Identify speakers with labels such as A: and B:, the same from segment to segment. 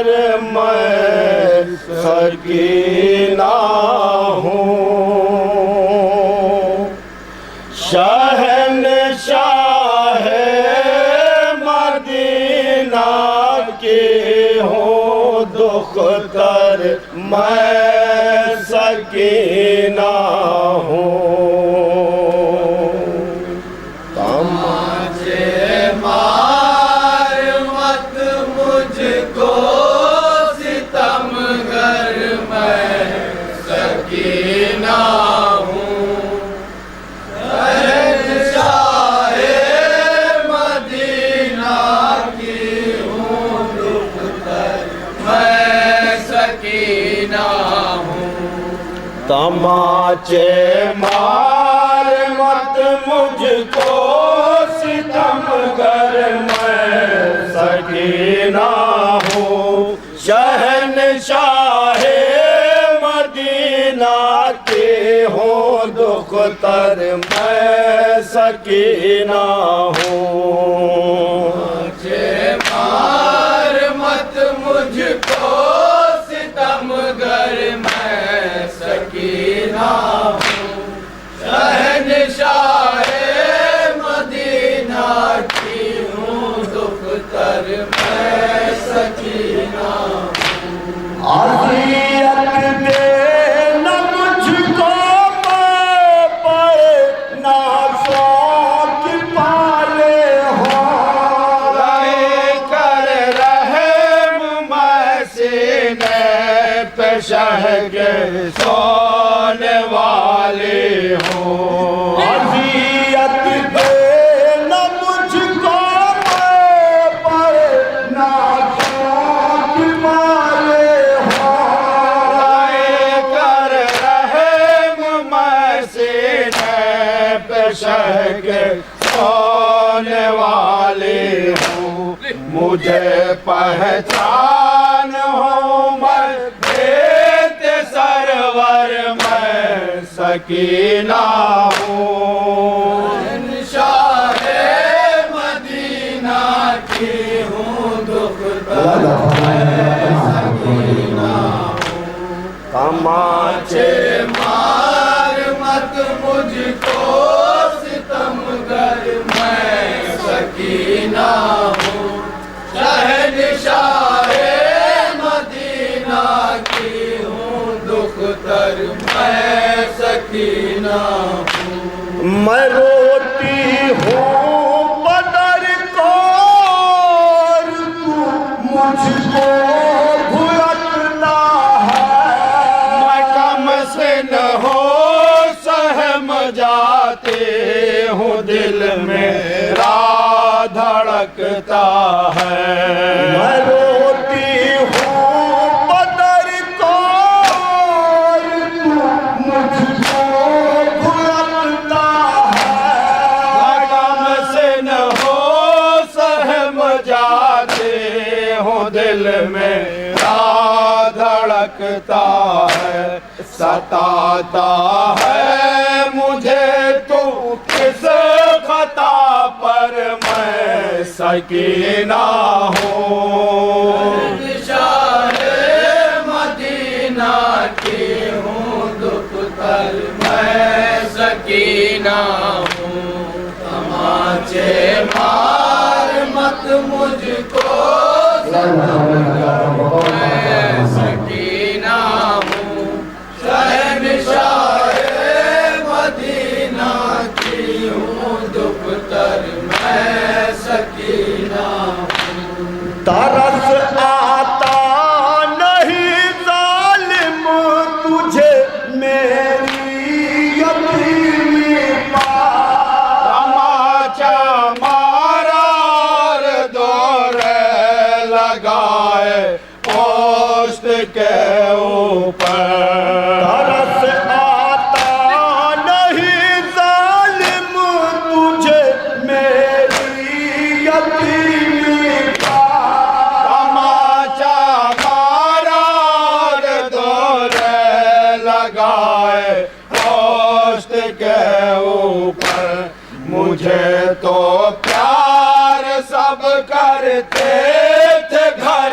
A: کر میں سکینہ ہوں، شہنشاہ مدینہ کی ہوں دختر میں سکینہ ہوں۔ تماچے مار مت مجھ کو ستم گر میں سکینہ ہوں، شہنشاہ مدینہ کی ہوں دختر میں سکینہ ہوں۔ تماچے مار مت مجھ کو ستم گر میں سکینہ ہوں، شہنشاہ مدینہ کی ہوں دختر میں سکینہ ہوں۔ اذیت دے نہ مجھ کو میں پڑھنا شوق پالے ہوں، رہے کر رحم میں سینے پہ شہ کے سونے والے ہوں۔ اذیت دے نہ مجھ کو میں پڑھنا شوق پالے ہوں، رہے کر رحم میں سینے پہ شہ کے سونے والے ہوں۔ مجھے پہچان ہو میں بیت سرور میں سکینہ ہوں، شہنشاہ مدینہ کی ہوں دختر میں سکینہ ہوں۔ تماچے مار مت مجھ کو ستم گر میں سکینہ ہوں، شہنشاہ مدینہ کی ہوں دختر میں سکینہ ہوں۔ میں روتی ہوں بدر کو اور تو مجھ کو بھولنا ہے، میں کم سن ہو سہم جاتے ہوں دل میرا دھڑکتا ہے، میں روتی ہوں بدر کو اور تو مجھ کو بھولتا ہے، میں کم سن ہو سہم جاتے ہوں دل میرا دھڑکتا ہے، ستاتا ہے مجھے تو کس خطا پر میں سکینہ ہوں، شہنشاہ مدینہ کی ہوں دختر میں سکینہ ہوں۔ تماچے مار مت مجھ کو میں سکینہ ہوں، شہنشاہ مدینہ کی ہوں دختر میں سکینہ ہوں۔ ترس آتا نہیں ظالم تجھے میری یتیمی پر، تماچا مارا اور دورے لگائے پوست کے اوپر، ترس آتا نہیں ظالم تجھے میری یتیمی پر، تماچا مارا اور دورے لگائے پوست کے اوپر، مجھے تو پیار سب کرتے تھے گھر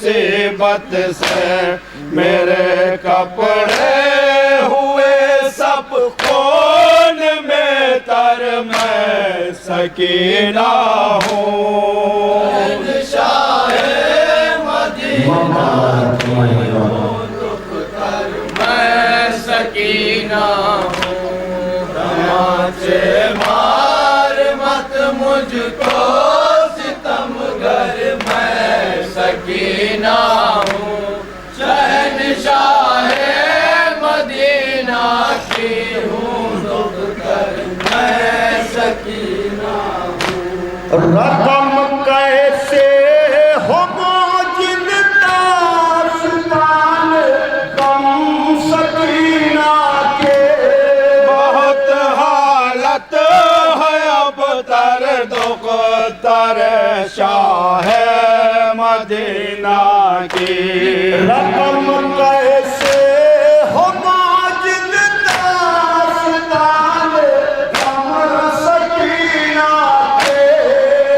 A: مصیبت سے میرے کپڑے ہوئے سب خون میں تر، میں سکینہ ہوں
B: شاہ مدینہ میں سکینہ ہوں، تماچے مار مت مجھ کو ستم گر، میں سکینہ ہوں، شہنشاہ مدینہ کی ہوں دکھ کر، میں سکینہ ہوں۔
A: رقم کیسے ہو موجد داستان غم سکینہ کے، بہت حالت ہے اب تر دکھ تر شاہ مدینہ کی۔ رقم کیسے ہو موجد داستان غم سکینہ کے،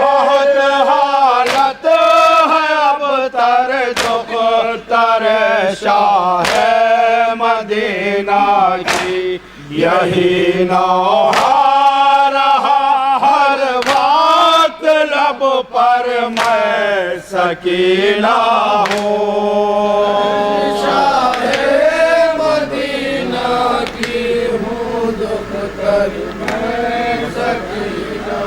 A: بہت حالت ہے اب تر دکھ تر شاہ مدینہ کی۔ یہی نوحہ رہا ہر وقت لب پر، میں سکینہ ہوں۔